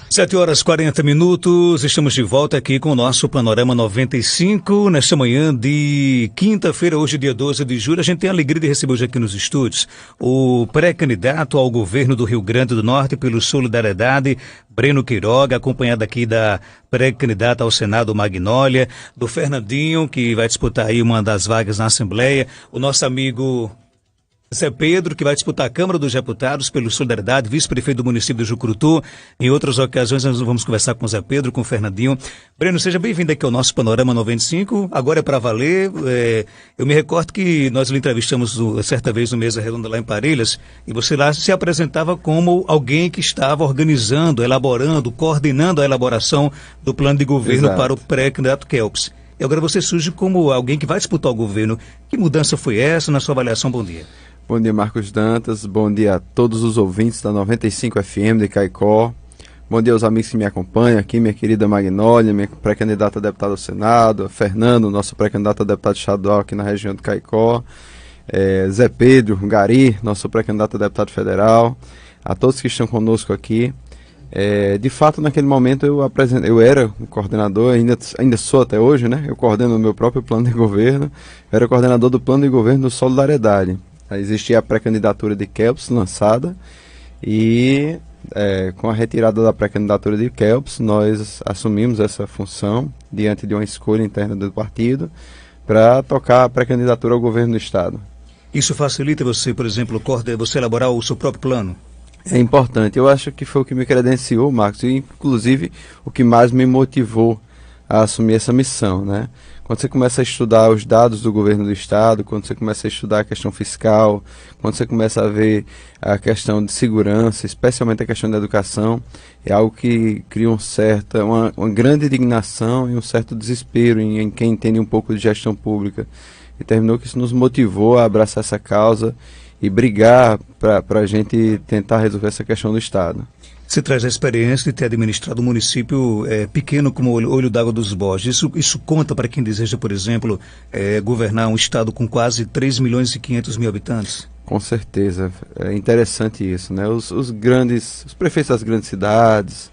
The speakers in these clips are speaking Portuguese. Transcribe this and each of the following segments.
7h40, estamos de volta aqui com o nosso Panorama 95, nesta manhã de quinta-feira, hoje dia 12 de julho. A gente tem a alegria de receber hoje aqui nos estúdios o pré-candidato ao governo do Rio Grande do Norte pelo Solidariedade, Breno Quiroga, acompanhado aqui da pré-candidata ao Senado, Magnólia, do Fernandinho, que vai disputar aí uma das vagas na Assembleia, o nosso amigo Zé Pedro, que vai disputar a Câmara dos Deputados pelo Solidariedade, vice-prefeito do município de Jucurutu. Em outras ocasiões nós vamos conversar com o Zé Pedro, com o Fernandinho. Breno, seja bem-vindo aqui ao nosso Panorama 95. Agora é para valer. Eu me recordo que nós lhe entrevistamos certa vez no Mesa Redonda lá em Parelhas, e você lá se apresentava como alguém que estava organizando, elaborando, coordenando a elaboração do plano de governo. Exato. Para o pré-candidato Kelps. E agora você surge como alguém que vai disputar o governo. Que mudança foi essa na sua avaliação? Bom dia. Bom dia, Marcos Dantas. Bom dia a todos os ouvintes da 95 FM de Caicó. Bom dia aos amigos que me acompanham aqui, minha querida Magnólia, minha pré-candidata a deputada ao Senado, Fernando, nosso pré-candidato a deputado estadual aqui na região de Caicó, Zé Pedro, Gari, nosso pré-candidato a deputado federal, a todos que estão conosco aqui. De fato, naquele momento eu era o coordenador, ainda sou até hoje, né? Eu coordeno o meu próprio plano de governo, eu era coordenador do plano de governo do Solidariedade. Existia a pré-candidatura de Kelps lançada e com a retirada da pré-candidatura de Kelps, nós assumimos essa função diante de uma escolha interna do partido para tocar a pré-candidatura ao governo do Estado. Isso facilita você, por exemplo, você elaborar o seu próprio plano? É importante. Eu acho que foi o que me credenciou, Marcos, e inclusive o que mais me motivou a assumir essa missão, né? Quando você começa a estudar os dados do governo do Estado, quando você começa a estudar a questão fiscal, quando você começa a ver a questão de segurança, especialmente a questão da educação, é algo que cria uma grande indignação e um certo desespero em quem entende um pouco de gestão pública. E terminou que isso nos motivou a abraçar essa causa e brigar para a gente tentar resolver essa questão do Estado. Você traz a experiência de ter administrado um município pequeno como o Olho d'Água dos Borges. Isso conta para quem deseja, por exemplo, governar um estado com quase 3 milhões e 500 mil habitantes? Com certeza. É interessante isso, né? Os prefeitos das grandes cidades,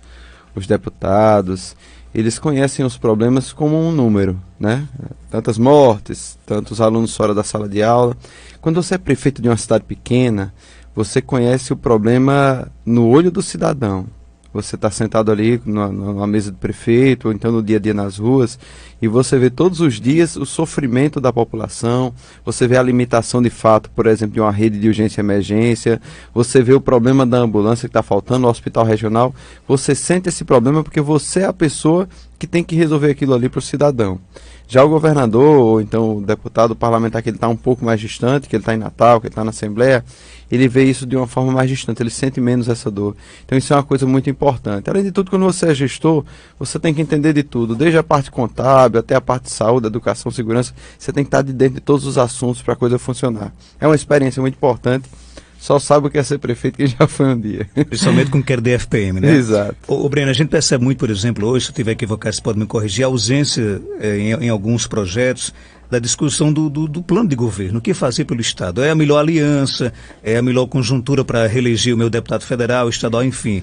os deputados, eles conhecem os problemas como um número, né? Tantas mortes, tantos alunos fora da sala de aula. Quando você é prefeito de uma cidade pequena, você conhece o problema no olho do cidadão. Você está sentado ali numa mesa do prefeito, ou então no dia a dia nas ruas, e você vê todos os dias o sofrimento da população, você vê a limitação de fato, por exemplo, de uma rede de urgência e emergência, você vê o problema da ambulância que está faltando no hospital regional, você sente esse problema porque você é a pessoa que tem que resolver aquilo ali para o cidadão. Já o governador, ou então o deputado, o parlamentar, que ele está um pouco mais distante, que ele está em Natal, que ele está na Assembleia, ele vê isso de uma forma mais distante, ele sente menos essa dor. Então isso é uma coisa muito importante. Além de tudo, quando você é gestor, você tem que entender de tudo, desde a parte contábil até a parte de saúde, educação, segurança, você tem que estar de dentro de todos os assuntos para a coisa funcionar. É uma experiência muito importante. Só sabe o que é ser prefeito que já foi um dia. Principalmente com quem é DFPM, né? Exato. O Breno, a gente percebe muito, por exemplo, hoje, se eu tiver equivocado, você pode me corrigir, a ausência em alguns projetos da discussão do plano de governo. O que fazer pelo Estado? É a melhor aliança? É a melhor conjuntura para reeleger o meu deputado federal, estadual, enfim.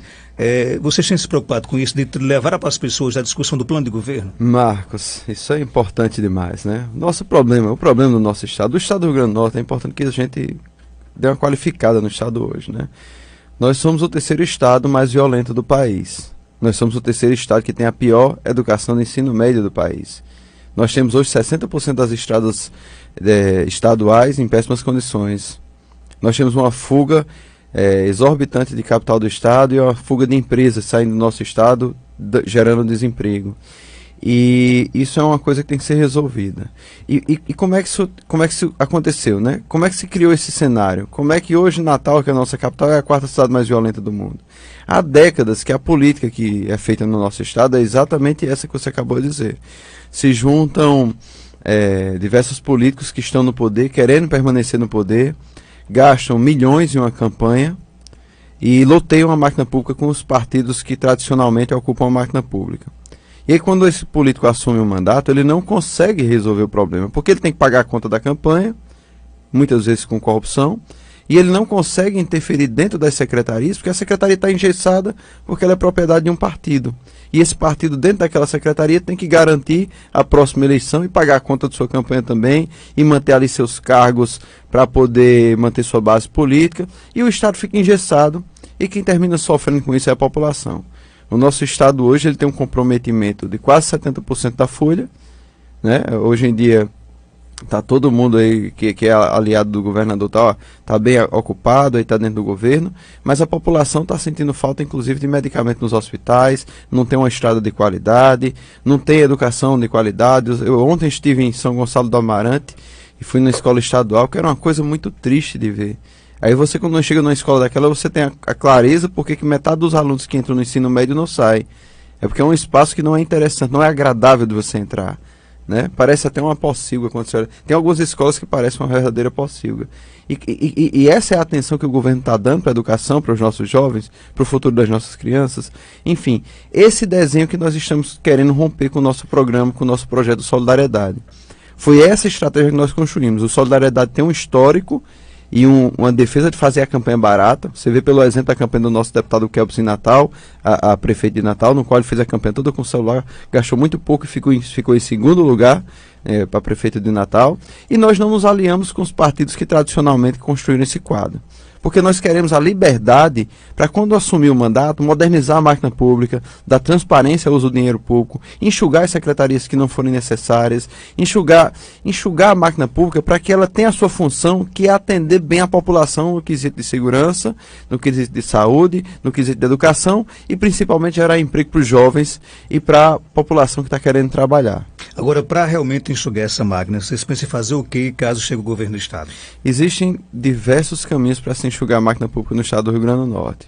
Vocês têm se preocupado com isso, de levar para as pessoas a discussão do plano de governo? Marcos, isso é importante demais, né? O problema do nosso Estado, do Estado do Rio Grande do Norte, é importante que a gente deu uma qualificada no Estado hoje, né? Nós somos o terceiro Estado mais violento do país. Nós somos o terceiro Estado que tem a pior educação de ensino médio do país. Nós temos hoje 60% das estradas estaduais em péssimas condições. Nós temos uma fuga exorbitante de capital do Estado e uma fuga de empresas saindo do nosso Estado, gerando desemprego. E isso é uma coisa que tem que ser resolvida. E como é que isso aconteceu, né? Como é que se criou esse cenário? Como é que hoje Natal, que é a nossa capital, é a quarta cidade mais violenta do mundo? Há décadas que a política que é feita no nosso estado é exatamente essa que você acabou de dizer. Se juntam diversos políticos que estão no poder, querendo permanecer no poder, gastam milhões em uma campanha e loteiam a máquina pública com os partidos que tradicionalmente ocupam a máquina pública. E aí, quando esse político assume um mandato, ele não consegue resolver o problema, porque ele tem que pagar a conta da campanha, muitas vezes com corrupção, E ele não consegue interferir dentro das secretarias, porque a secretaria está engessada porque ela é propriedade de um partido. E esse partido, dentro daquela secretaria, tem que garantir a próxima eleição e pagar a conta de sua campanha também, e manter ali seus cargos para poder manter sua base política. E o Estado fica engessado, e quem termina sofrendo com isso é a população. O nosso Estado hoje ele tem um comprometimento de quase 70% da folha, né? Hoje em dia está todo mundo aí que é aliado do governador, tá bem ocupado, está dentro do governo, mas a população está sentindo falta inclusive de medicamento nos hospitais, não tem uma estrada de qualidade, não tem educação de qualidade. Eu ontem estive em São Gonçalo do Amarante e fui na escola estadual, que era uma coisa muito triste de ver. Aí você, quando chega numa escola daquela, você tem a clareza porque que metade dos alunos que entram no ensino médio não sai. É porque é um espaço que não é interessante, não é agradável de você entrar, né? Parece até uma pocilga quando você olha. Tem algumas escolas que parecem uma verdadeira pocilga. E essa é a atenção que o governo está dando para a educação, para os nossos jovens, para o futuro das nossas crianças. Enfim, esse desenho que nós estamos querendo romper com o nosso programa, com o nosso projeto Solidariedade. Foi essa estratégia que nós construímos. O Solidariedade tem um histórico e uma defesa de fazer a campanha barata. Você vê pelo exemplo da campanha do nosso deputado Kelps em Natal, a prefeito de Natal, no qual ele fez a campanha toda com o celular, gastou muito pouco e ficou em segundo lugar para prefeito de Natal. E nós não nos aliamos com os partidos que tradicionalmente construíram esse quadro. Porque nós queremos a liberdade para, quando assumir o mandato, modernizar a máquina pública, dar transparência ao uso do dinheiro público, enxugar as secretarias que não forem necessárias, enxugar a máquina pública para que ela tenha a sua função, que é atender bem a população no quesito de segurança, no quesito de saúde, no quesito de educação e principalmente gerar emprego para os jovens e para a população que está querendo trabalhar. Agora, para realmente enxugar essa máquina, vocês pensam em fazer o que caso chegue o governo do Estado? Existem diversos caminhos para se enxugar a máquina pública no Estado do Rio Grande do Norte.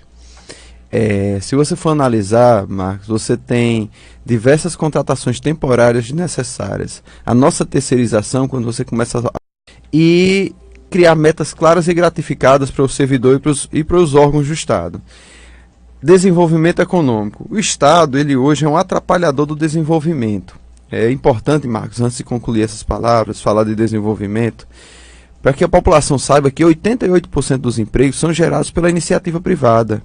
Se você for analisar, Marcos, você tem diversas contratações temporárias desnecessárias. A nossa terceirização, quando você começa e criar metas claras e gratificadas para o servidor e para os órgãos do Estado. Desenvolvimento econômico. O Estado, ele hoje é um atrapalhador do desenvolvimento. É importante, Marcos, antes de concluir essas palavras, falar de desenvolvimento, para que a população saiba que 88% dos empregos são gerados pela iniciativa privada.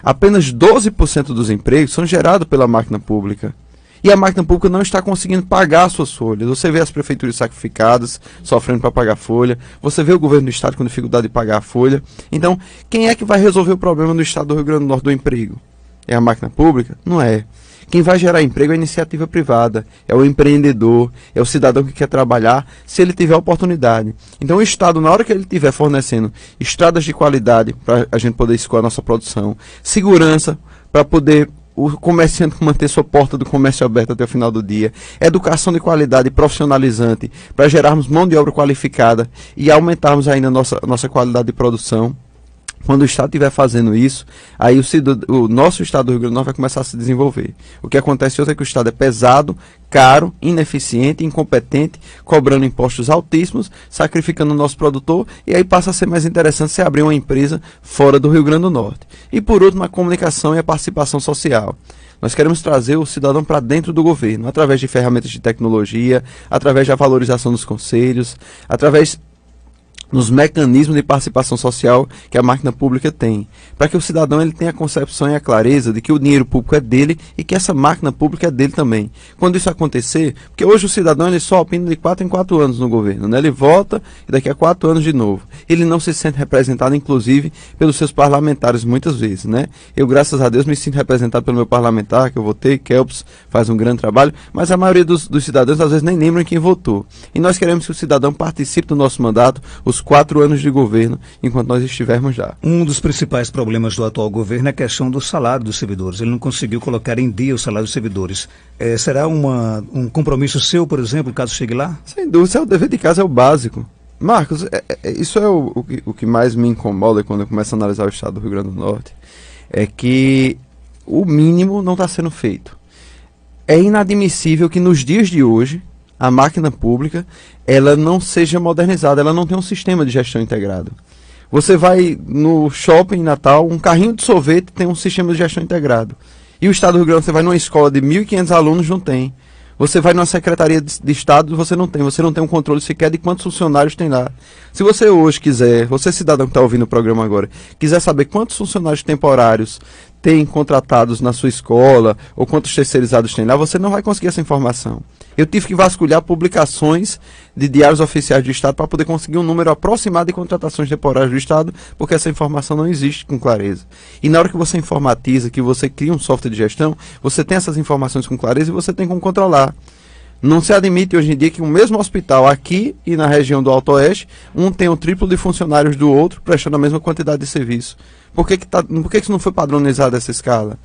Apenas 12% dos empregos são gerados pela máquina pública. E a máquina pública não está conseguindo pagar as suas folhas. Você vê as prefeituras sacrificadas, sofrendo para pagar folha. Você vê o governo do Estado com dificuldade de pagar a folha. Então, quem é que vai resolver o problema do Estado do Rio Grande do Norte do emprego? É a máquina pública? Não é. Quem vai gerar emprego é a iniciativa privada, é o empreendedor, é o cidadão que quer trabalhar, se ele tiver oportunidade. Então o Estado, na hora que ele estiver fornecendo estradas de qualidade para a gente poder escoar a nossa produção, segurança para poder o comerciante manter sua porta do comércio aberta até o final do dia, educação de qualidade e profissionalizante para gerarmos mão de obra qualificada e aumentarmos ainda a nossa qualidade de produção. Quando o Estado estiver fazendo isso, aí o nosso Estado do Rio Grande do Norte vai começar a se desenvolver. O que acontece hoje é que o Estado é pesado, caro, ineficiente, incompetente, cobrando impostos altíssimos, sacrificando o nosso produtor, e aí passa a ser mais interessante você abrir uma empresa fora do Rio Grande do Norte. E por último, a comunicação e a participação social. Nós queremos trazer o cidadão para dentro do governo, através de ferramentas de tecnologia, através da valorização dos conselhos, através nos mecanismos de participação social que a máquina pública tem, para que o cidadão ele tenha a concepção e a clareza de que o dinheiro público é dele e que essa máquina pública é dele também. Quando isso acontecer, porque hoje o cidadão ele só opina de 4 em 4 anos no governo, né? Ele vota e daqui a 4 anos de novo. Ele não se sente representado, inclusive, pelos seus parlamentares muitas vezes, né? Eu, graças a Deus, me sinto representado pelo meu parlamentar, que eu votei, Kelps faz um grande trabalho, mas a maioria dos cidadãos às vezes nem lembram em quem votou. E nós queremos que o cidadão participe do nosso mandato, os 4 anos de governo, enquanto nós estivermos lá. Um dos principais problemas do atual governo é a questão do salário dos servidores. Ele não conseguiu colocar em dia o salário dos servidores. Será um compromisso seu, por exemplo, caso chegue lá? Sem dúvida, o dever de casa é o básico. Marcos, isso é o que mais me incomoda quando eu começo a analisar o Estado do Rio Grande do Norte, é que o mínimo não está sendo feito. É inadmissível que nos dias de hoje a máquina pública ela não seja modernizada, ela não tem um sistema de gestão integrado. Você vai no shopping em Natal, um carrinho de sorvete tem um sistema de gestão integrado. E o Estado do Rio Grande do Norte, você vai numa escola de 1.500 alunos, não tem. Você vai numa secretaria de Estado, você não tem um controle sequer de quantos funcionários tem lá. Se você hoje quiser, você cidadão que está ouvindo o programa agora, quiser saber quantos funcionários temporários tem contratados na sua escola, ou quantos terceirizados tem lá, você não vai conseguir essa informação. Eu tive que vasculhar publicações de diários oficiais do Estado para poder conseguir um número aproximado de contratações temporárias do Estado, porque essa informação não existe com clareza. E na hora que você informatiza, que você cria um software de gestão, você tem essas informações com clareza e você tem como controlar. Não se admite hoje em dia que o mesmo hospital aqui e na região do Alto Oeste, um tem o triplo de funcionários do outro, prestando a mesma quantidade de serviço. Por que isso não foi padronizado essa escala?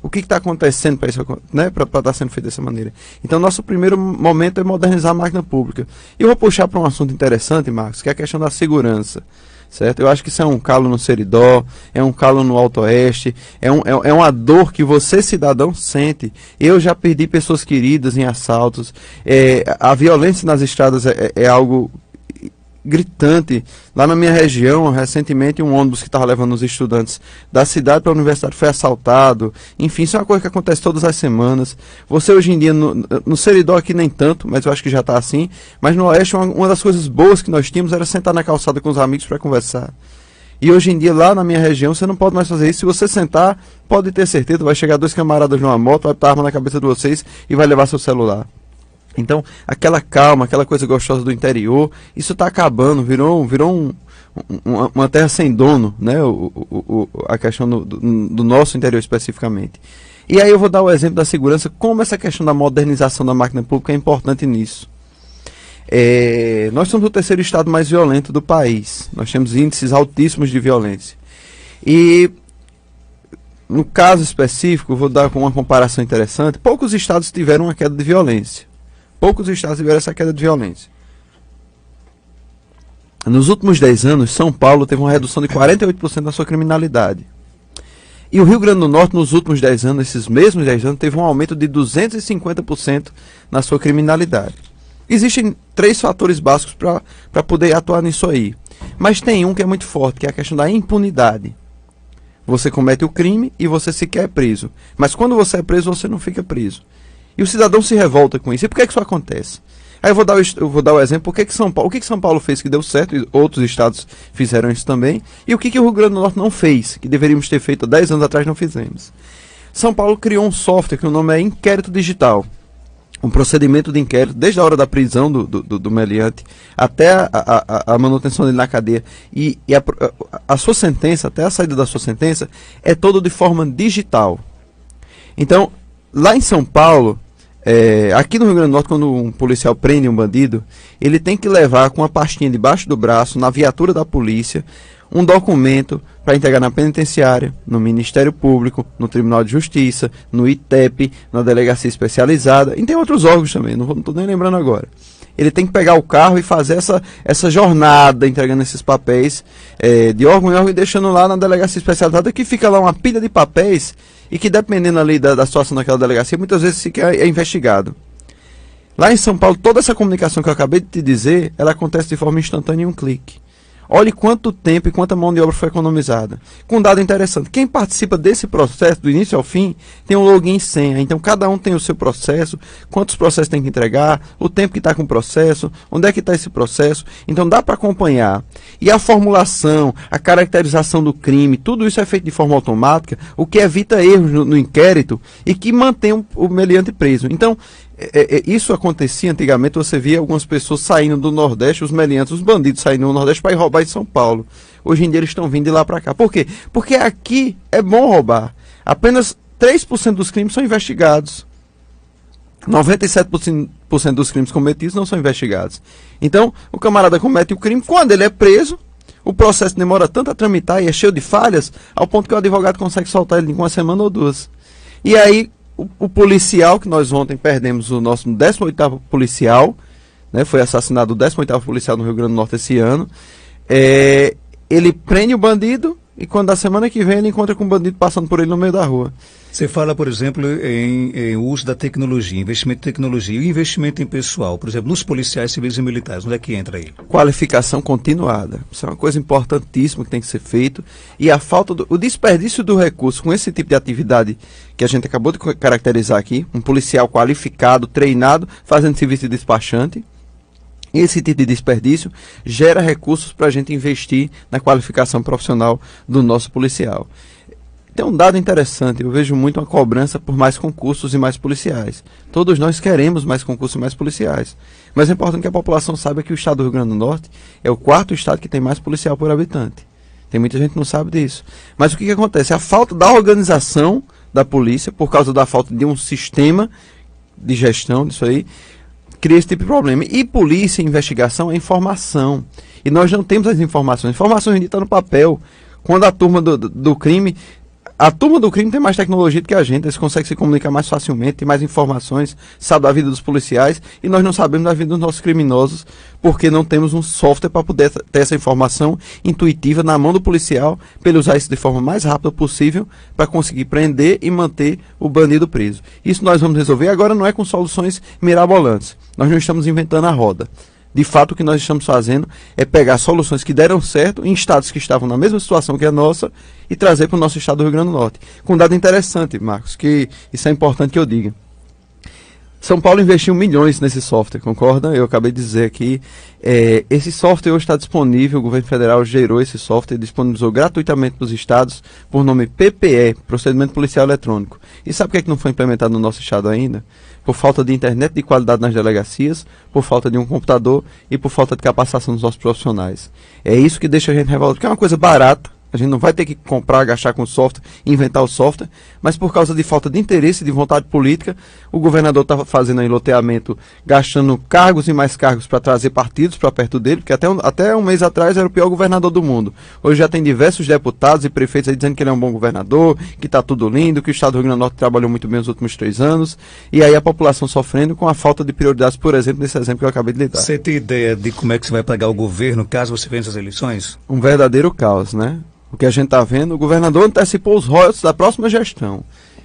O que está acontecendo para isso, né, para estar sendo feito dessa maneira? Então, nosso primeiro momento é modernizar a máquina pública. E eu vou puxar para um assunto interessante, Marcos, que é a questão da segurança. Certo? Eu acho que isso é um calo no Seridó, é um calo no Alto Oeste, é uma dor que você, cidadão, sente. Eu já perdi pessoas queridas em assaltos. A violência nas estradas é algo gritante. Lá na minha região, recentemente, um ônibus que estava levando os estudantes da cidade para a universidade foi assaltado. Enfim, isso é uma coisa que acontece todas as semanas. Você hoje em dia, no Seridó aqui nem tanto, mas eu acho que já está assim. Mas no Oeste, uma das coisas boas que nós tínhamos era sentar na calçada com os amigos para conversar. E hoje em dia, lá na minha região, você não pode mais fazer isso. Se você sentar, pode ter certeza, vai chegar dois camaradas numa moto, vai botar arma na cabeça de vocês e vai levar seu celular. Então, aquela calma, aquela coisa gostosa do interior, isso está acabando, virou uma terra sem dono, né? A questão do nosso interior especificamente. E aí eu vou dar o exemplo da segurança, como essa questão da modernização da máquina pública é importante nisso. Nós somos o terceiro estado mais violento do país, nós temos índices altíssimos de violência. E, no caso específico, vou dar uma comparação interessante, poucos estados tiveram uma queda de violência. Poucos estados tiveram essa queda de violência. Nos últimos 10 anos, São Paulo teve uma redução de 48% da sua criminalidade. E o Rio Grande do Norte, nos últimos 10 anos, esses mesmos 10 anos, teve um aumento de 250% na sua criminalidade. Existem 3 fatores básicos para poder atuar nisso aí. Mas tem um que é muito forte, que é a questão da impunidade. Você comete o crime e você sequer é preso. Mas quando você é preso, você não fica preso. E o cidadão se revolta com isso. E por que isso acontece? Aí eu vou dar o exemplo, o que São Paulo fez que deu certo, e outros estados fizeram isso também, e o que o Rio Grande do Norte não fez, que deveríamos ter feito há 10 anos atrás, não fizemos. São Paulo criou um software que o nome é Inquérito Digital. Um procedimento de inquérito, desde a hora da prisão do meliante até a manutenção dele na cadeia. E a sua sentença, até a saída da sua sentença, é todo de forma digital. Então, lá em São Paulo, aqui no Rio Grande do Norte, quando um policial prende um bandido, ele tem que levar com uma pastinha debaixo do braço, na viatura da polícia, um documento para entregar na penitenciária, no Ministério Público, no Tribunal de Justiça, no ITEP, na Delegacia Especializada, e tem outros órgãos também, não estou nem lembrando agora. Ele tem que pegar o carro e fazer essa jornada, entregando esses papéis de órgão em órgão e deixando lá na Delegacia Especializada, que fica lá uma pilha de papéis e que, dependendo ali da situação daquela delegacia, muitas vezes é investigado. Lá em São Paulo, toda essa comunicação que eu acabei de te dizer, ela acontece de forma instantânea em um clique. Olhe quanto tempo e quanta mão de obra foi economizada. Com um dado interessante, quem participa desse processo, do início ao fim, tem um login e senha. Então, cada um tem o seu processo, quantos processos tem que entregar, o tempo que está com o processo, onde é que está esse processo. Então, dá para acompanhar. E a formulação, a caracterização do crime, tudo isso é feito de forma automática, o que evita erros no inquérito e que mantém o meliante preso. Então, isso acontecia antigamente, você via algumas pessoas saindo do Nordeste, os meliantes, os bandidos saindo do Nordeste para ir roubar em São Paulo. Hoje em dia eles estão vindo de lá para cá. Por quê? Porque aqui é bom roubar. Apenas 3% dos crimes são investigados. 97% dos crimes cometidos não são investigados. Então, o camarada comete o crime, quando ele é preso, o processo demora tanto a tramitar e é cheio de falhas, ao ponto que o advogado consegue soltar ele em uma semana ou duas. E aí, o policial, que nós ontem perdemos o nosso 18º policial, né, foi assassinado o 18º policial no Rio Grande do Norte esse ano, ele prende o bandido e quando da semana que vem ele encontra com um bandido passando por ele no meio da rua. Você fala, por exemplo, em uso da tecnologia, investimento em tecnologia e investimento em pessoal, por exemplo, nos policiais civis e militares, onde é que entra aí? Qualificação continuada. Isso é uma coisa importantíssima que tem que ser feito. E a falta o desperdício do recurso com esse tipo de atividade que a gente acabou de caracterizar aqui, um policial qualificado, treinado, fazendo serviço de despachante. Esse tipo de desperdício gera recursos para a gente investir na qualificação profissional do nosso policial. Tem um dado interessante, eu vejo muito uma cobrança por mais concursos e mais policiais. Todos nós queremos mais concursos e mais policiais. Mas é importante que a população saiba que o estado do Rio Grande do Norte é o 4º estado que tem mais policial por habitante. Tem muita gente que não sabe disso. Mas o que acontece? A falta da organização da polícia, por causa da falta de um sistema de gestão disso aí, cria esse tipo de problema. E polícia e investigação é informação. E nós não temos as informações. Informações hoje estão no papel. Quando a turma do crime... A turma do crime tem mais tecnologia do que a gente, eles conseguem se comunicar mais facilmente, tem mais informações, sabe da vida dos policiais, e nós não sabemos da vida dos nossos criminosos, porque não temos um software para poder ter essa informação intuitiva na mão do policial, para ele usar isso de forma mais rápida possível, para conseguir prender e manter o bandido preso. Isso nós vamos resolver, agora não é com soluções mirabolantes, nós não estamos inventando a roda. De fato, o que nós estamos fazendo é pegar soluções que deram certo em estados que estavam na mesma situação que a nossa e trazer para o nosso estado do Rio Grande do Norte. Com um dado interessante, Marcos, que isso é importante que eu diga. São Paulo investiu milhões nesse software, concorda? Eu acabei de dizer aqui. Esse software hoje está disponível, o governo federal gerou esse software, disponibilizou gratuitamente para os estados por nome PPE, Procedimento Policial Eletrônico. E sabe por que não foi implementado no nosso estado ainda? Por falta de internet de qualidade nas delegacias, por falta de um computador e por falta de capacitação dos nossos profissionais. É isso que deixa a gente revoltado, porque é uma coisa barata. A gente não vai ter que comprar, gastar com software, inventar o software, mas por causa de falta de interesse, de vontade política, o governador estava fazendo aí loteamento, gastando cargos e mais cargos para trazer partidos para perto dele, porque até um mês atrás era o pior governador do mundo. Hoje já tem diversos deputados e prefeitos aí dizendo que ele é um bom governador, que está tudo lindo, que o estado do Rio Grande do Norte trabalhou muito bem nos últimos 3 anos, e aí a população sofrendo com a falta de prioridades, por exemplo, nesse exemplo que eu acabei de lhe dar. Você tem ideia de como é que você vai pagar o governo caso você vença as eleições? Um verdadeiro caos, né? O que a gente está vendo, o governador antecipou os royalties da próxima gestão.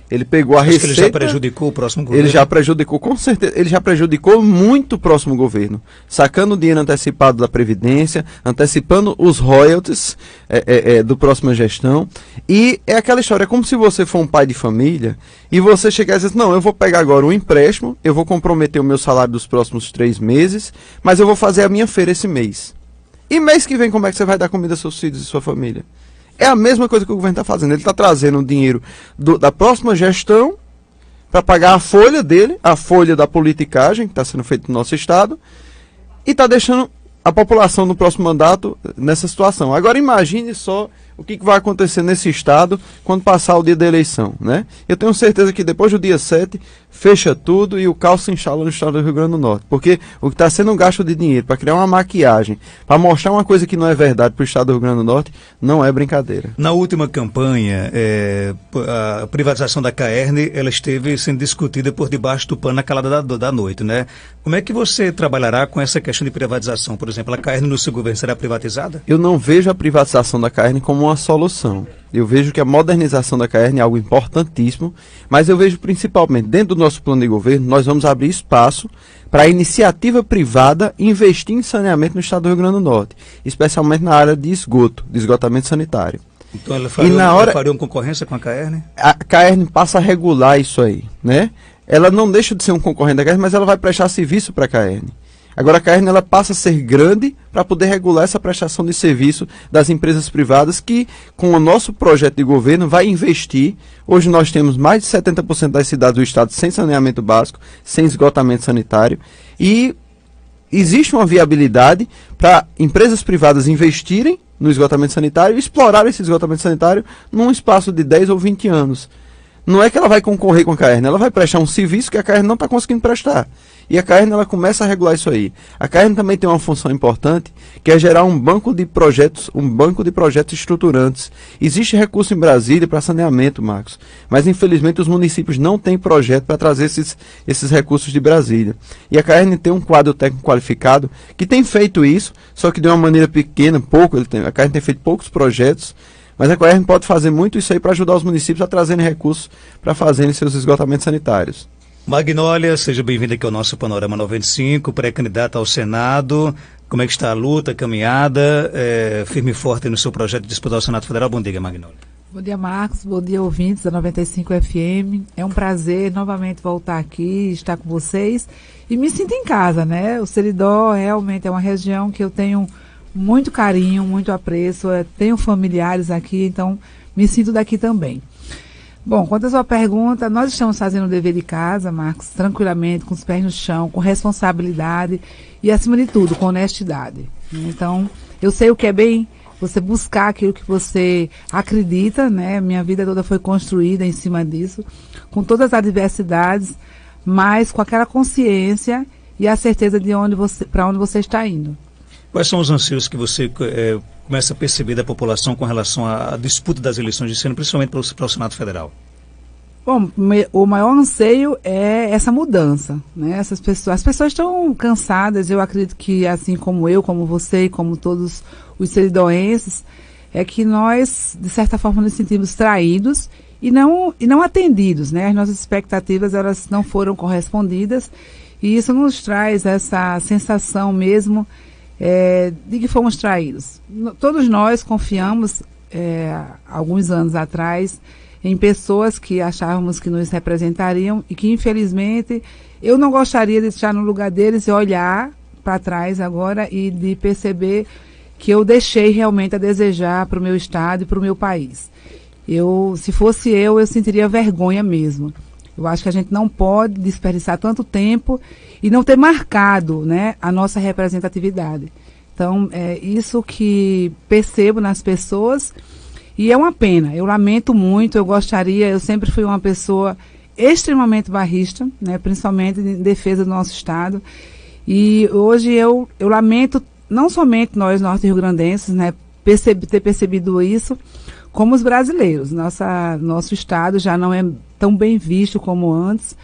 Ele pegou a receita... Ele já prejudicou o próximo governo? Ele já prejudicou, com certeza. Ele já prejudicou muito o próximo governo. Sacando o dinheiro antecipado da Previdência, antecipando os royalties do próxima gestão. E é aquela história, é como se você for um pai de família e você chegar e dizer, não, eu vou pegar agora um empréstimo, eu vou comprometer o meu salário dos próximos 3 meses, mas eu vou fazer a minha feira esse mês. E mês que vem, como é que você vai dar comida aos seus filhos e sua família? É a mesma coisa que o governo está fazendo. Ele está trazendo o dinheiro da próxima gestão para pagar a folha dele, a folha da politicagem que está sendo feita no nosso estado, e está deixando a população no próximo mandato nessa situação. Agora imagine só o que vai acontecer nesse estado quando passar o dia da eleição, né? Eu tenho certeza que depois do dia 7 fecha tudo e o caos se instala no estado do Rio Grande do Norte, porque o que está sendo um gasto de dinheiro para criar uma maquiagem, para mostrar uma coisa que não é verdade para o estado do Rio Grande do Norte, não é brincadeira. Na última campanha, a privatização da Caerne, ela esteve sendo discutida por debaixo do pano na calada da noite, né? Como é que você trabalhará com essa questão de privatização? Por exemplo, a Caerne no seu governo será privatizada? Eu não vejo a privatização da Caerne como uma solução. Eu vejo que a modernização da Caerne é algo importantíssimo, mas eu vejo principalmente dentro do nosso plano de governo, nós vamos abrir espaço para a iniciativa privada investir em saneamento no estado do Rio Grande do Norte, especialmente na área de esgoto, de esgotamento sanitário. Então ela faria uma concorrência com a Caerne? A Caerne passa a regular isso aí, né? Ela não deixa de ser um concorrente da Caerne, mas ela vai prestar serviço para a Caerne. Agora a Caerne ela passa a ser grande para poder regular essa prestação de serviço das empresas privadas que, com o nosso projeto de governo, vai investir. Hoje nós temos mais de 70% das cidades do estado sem saneamento básico, sem esgotamento sanitário, e existe uma viabilidade para empresas privadas investirem no esgotamento sanitário e explorar esse esgotamento sanitário num espaço de 10 ou 20 anos. Não é que ela vai concorrer com a Caerne, ela vai prestar um serviço que a Caerne não está conseguindo prestar. E a Caerne ela começa a regular isso aí. A Caerne também tem uma função importante, que é gerar um banco de projetos estruturantes. Existe recurso em Brasília para saneamento, Marcos, mas infelizmente os municípios não têm projeto para trazer esses recursos de Brasília. E a Caerne tem um quadro técnico qualificado que tem feito isso, só que de uma maneira pequena, pouco. A Caerne tem feito poucos projetos, Mas a Coerm pode fazer muito isso aí para ajudar os municípios a trazerem recursos para fazerem seus esgotamentos sanitários. Magnólia, seja bem-vindo aqui ao nosso Panorama 95, pré-candidata ao Senado. Como é que está a luta, a caminhada, firme e forte no seu projeto de disputar o Senado Federal? Bom dia, Magnólia. Bom dia, Marcos. Bom dia, ouvintes da 95 FM. É um prazer novamente voltar aqui, estar com vocês. E me sinto em casa, né? O Seridó realmente é uma região que eu tenho muito carinho, muito apreço. Tenho familiares aqui, então me sinto daqui também. Bom, quanto à sua pergunta, nós estamos fazendo o dever de casa, Marcos, tranquilamente, com os pés no chão, com responsabilidade e, acima de tudo, com honestidade. Então, eu sei o que é bem você buscar aquilo que você acredita, né? Minha vida toda foi construída em cima disso, com todas as adversidades, mas com aquela consciência e a certeza de para onde você está indo. Quais são os anseios que você começa a perceber da população com relação à disputa das eleições de ano, principalmente para o Senado Federal? Bom, o maior anseio é essa mudança, né? As pessoas estão cansadas, eu acredito que assim como eu, como você e como todos os seridoenses, é que nós, de certa forma, nos sentimos traídos e não atendidos, né? As nossas expectativas, elas não foram correspondidas e isso nos traz essa sensação mesmo de que fomos traídos. Todos nós confiamos, alguns anos atrás, em pessoas que achávamos que nos representariam e que, infelizmente, eu não gostaria de estar no lugar deles e olhar para trás agora e de perceber que eu deixei realmente a desejar para o meu estado e para o meu país. Se fosse eu sentiria vergonha mesmo. Eu acho que a gente não pode desperdiçar tanto tempo e não ter marcado, né, a nossa representatividade. Então, é isso que percebo nas pessoas e é uma pena. Eu lamento muito, eu sempre fui uma pessoa extremamente barrista, né, principalmente em defesa do nosso estado. E hoje eu lamento, não somente nós norte-riograndenses, né, ter percebido isso, como os brasileiros. Nosso estado já não é tão bem visto como antes,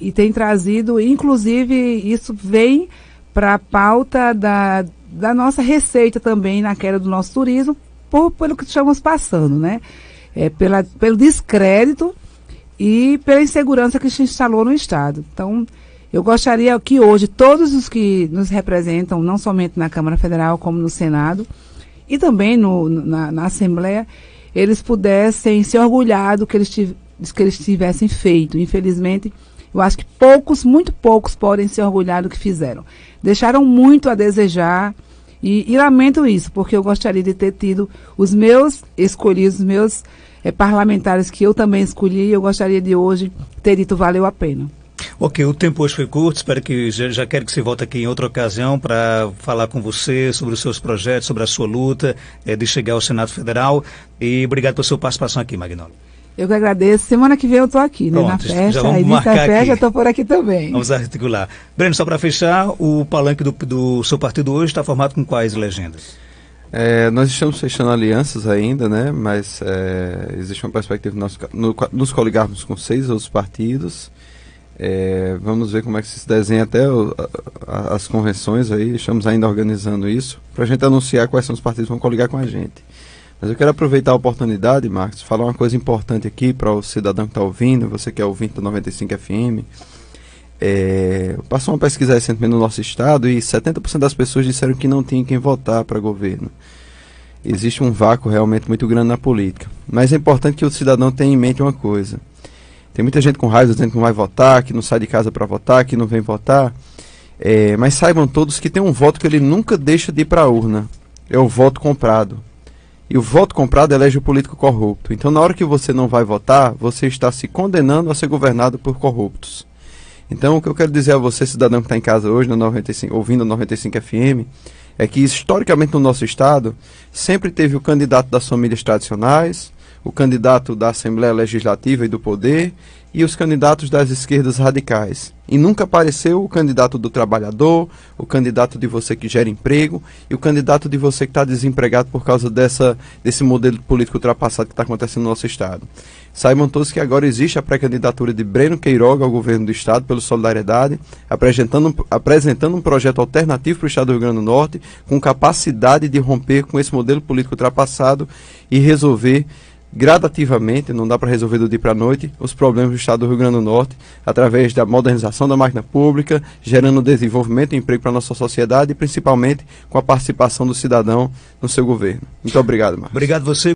e tem trazido, inclusive, isso vem para a pauta da nossa receita também na queda do nosso turismo, pelo que estamos passando, né? Pelo descrédito e pela insegurança que se instalou no estado. Então, eu gostaria que hoje todos os que nos representam, não somente na Câmara Federal, como no Senado, e também na Assembleia, eles pudessem se orgulhar do que eles tivessem feito. Infelizmente, eu acho que muito poucos podem se orgulhar do que fizeram. Deixaram muito a desejar e lamento isso, porque eu gostaria de ter tido os meus escolhidos, os meus parlamentares que eu também escolhi, e eu gostaria de hoje ter dito valeu a pena. Ok, o tempo hoje foi curto, espero que já quero que você volte aqui em outra ocasião para falar com você sobre os seus projetos, sobre a sua luta de chegar ao Senado Federal, e obrigado pela sua participação aqui, Magnólia. Eu que agradeço. Semana que vem eu estou aqui, né? Pronto, na festa. já vamos aí marcar nessa festa aqui. eu estou por aqui também. Vamos articular. Breno, só para fechar, o palanque do seu partido hoje está formado com quais legendas? Nós estamos fechando alianças ainda, né? Mas existe uma perspectiva de nos coligarmos com 6 outros partidos. Vamos ver como é que se desenha até as convenções aí. Estamos ainda organizando isso para a gente anunciar quais são os partidos que vão coligar com a gente. Mas eu quero aproveitar a oportunidade, Marcos, falar uma coisa importante aqui para o cidadão que está ouvindo, você que é ouvinte da 95 FM. Passou uma pesquisa recentemente no nosso estado e 70% das pessoas disseram que não tinha quem votar para governo. Existe um vácuo realmente muito grande na política. Mas é importante que o cidadão tenha em mente uma coisa. Tem muita gente com raiva dizendo que não vai votar, que não sai de casa para votar, que não vem votar. Mas saibam todos que tem um voto que ele nunca deixa de ir para a urna. É o voto comprado. E o voto comprado elege o político corrupto. Então, na hora que você não vai votar, você está se condenando a ser governado por corruptos. Então, o que eu quero dizer a você, cidadão que está em casa hoje, ouvindo a 95 FM, é que, historicamente, no nosso estado, sempre teve o candidato das famílias tradicionais, o candidato da Assembleia Legislativa e do Poder e os candidatos das esquerdas radicais. E nunca apareceu o candidato do trabalhador, o candidato de você que gera emprego e o candidato de você que está desempregado por causa desse modelo político ultrapassado que está acontecendo no nosso estado. Saibam todos que agora existe a pré-candidatura de Breno Queiroga ao governo do Estado pelo Solidariedade, apresentando um projeto alternativo para o Estado do Rio Grande do Norte, com capacidade de romper com esse modelo político ultrapassado e resolver gradativamente, não dá para resolver do dia para a noite, os problemas do Estado do Rio Grande do Norte, através da modernização da máquina pública, gerando desenvolvimento e emprego para a nossa sociedade e principalmente com a participação do cidadão no seu governo. Muito obrigado, Marcos. Obrigado você.